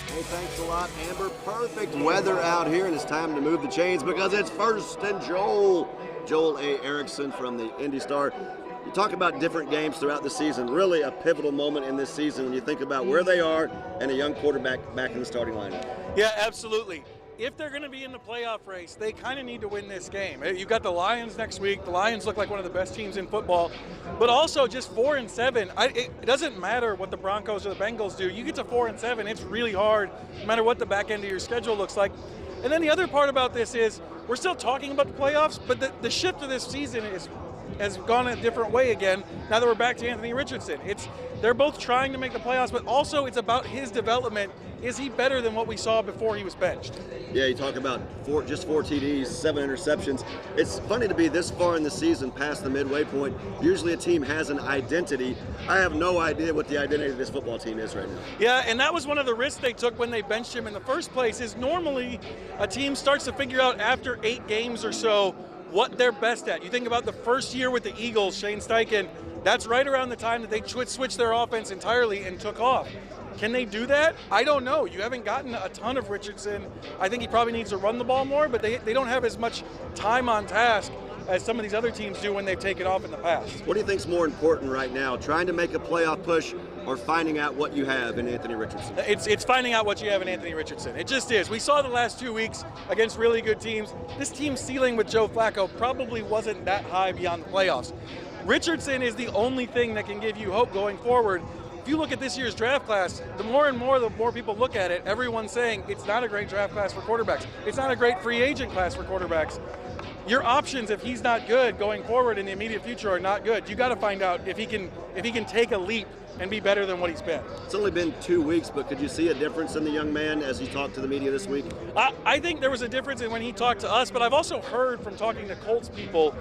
Hey, thanks a lot, Amber. Perfect weather out here, and it's time to move the chains because it's First and Joel. Joel A. Erickson from the Indy Star. You talk about different games throughout the season, really a pivotal moment in this season when you think about where they are and a young quarterback back in the starting lineup. Yeah, absolutely. If they're going to be in the playoff race, they kind of need to win this game. You've got the Lions next week. The Lions look like one of the best teams in football, but also just 4-7. It doesn't matter what the Broncos or the Bengals do. You get to 4-7, it's really hard, no matter what the back end of your schedule looks like. And then the other part about this is we're still talking about the playoffs, but the shift of this season has gone a different way again now that we're back to Anthony Richardson. They're both trying to make the playoffs, but also it's about his development. Is he better than what we saw before he was benched? Yeah, you talk about just four TDs, 7 interceptions. It's funny to be this far in the season past the midway point. Usually a team has an identity. I have no idea what the identity of this football team is right now. Yeah, and that was one of the risks they took when they benched him in the first place, is normally a team starts to figure out after 8 games or so what they're best at. You think about the first year with the Eagles, Shane Steichen, that's right around the time that they switched their offense entirely and took off. Can they do that? I don't know. You haven't gotten a ton of Richardson. I think he probably needs to run the ball more, but they don't have as much time on task as some of these other teams do when they've taken off in the past. What do you think is more important right now, trying to make a playoff push or finding out what you have in Anthony Richardson? It's finding out what you have in Anthony Richardson. It just is. We saw the last 2 weeks against really good teams. This team's ceiling with Joe Flacco probably wasn't that high beyond the playoffs. Richardson is the only thing that can give you hope going forward. If you look at this year's draft class, the more people look at it, everyone's saying it's not a great draft class for quarterbacks. It's not a great free agent class for quarterbacks. Your options, if he's not good going forward in the immediate future, are not good. You got to find out if he can take a leap and be better than what he's been. It's only been 2 weeks, but could you see a difference in the young man as he talked to the media this week? I think there was a difference in when he talked to us, but I've also heard from talking to Colts people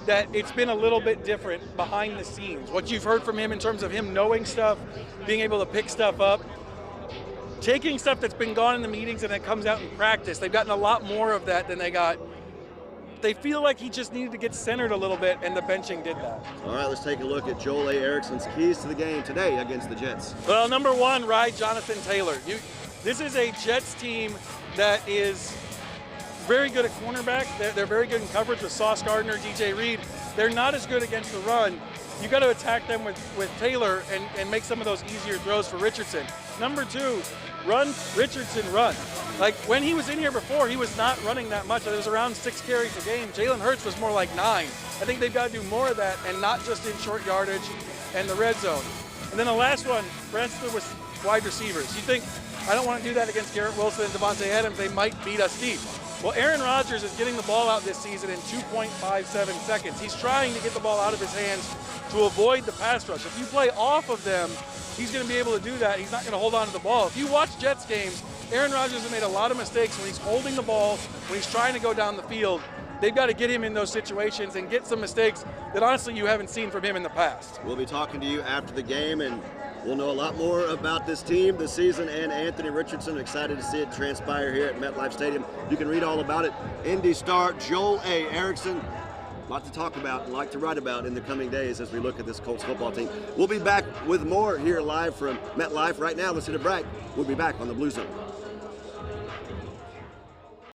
that it's been a little bit different behind the scenes. What you've heard from him in terms of him knowing stuff, being able to pick stuff up, taking stuff that's been gone in the meetings and that comes out in practice. They've gotten a lot more of that than they got. They feel like he just needed to get centered a little bit, and the benching did that. All right, let's take a look at Joel A. Erickson's keys to the game today against the Jets. Well, number one, ride Jonathan Taylor. This is a Jets team that is very good at cornerback. They're very good in coverage with Sauce Gardner, DJ Reed. They're not as good against the run. You got to attack them with Taylor and make some of those easier throws for Richardson. Number two, run Richardson, run. Like when he was in here before, he was not running that much. It was around 6 carries a game. Jalen Hurts was more like 9. I think they've got to do more of that, and not just in short yardage and the red zone. And then the last one, rest with wide receivers. You think, I don't want to do that against Garrett Wilson and Devontae Adams. They might beat us deep. Well, Aaron Rodgers is getting the ball out this season in 2.57 seconds. He's trying to get the ball out of his hands to avoid the pass rush. If you play off of them, he's going to be able to do that. He's not going to hold on to the ball. If you watch Jets games, Aaron Rodgers has made a lot of mistakes when he's holding the ball, when he's trying to go down the field. They've got to get him in those situations and get some mistakes that honestly you haven't seen from him in the past. We'll be talking to you after the game, and we'll know a lot more about this team, the season, and Anthony Richardson. Excited to see it transpire here at MetLife Stadium. You can read all about it. Indy Star Joel A. Erickson. A lot to talk about and like to write about in the coming days as we look at this Colts football team. We'll be back with more here live from MetLife. Right now, let's hit a break. We'll be back on the Blue Zone.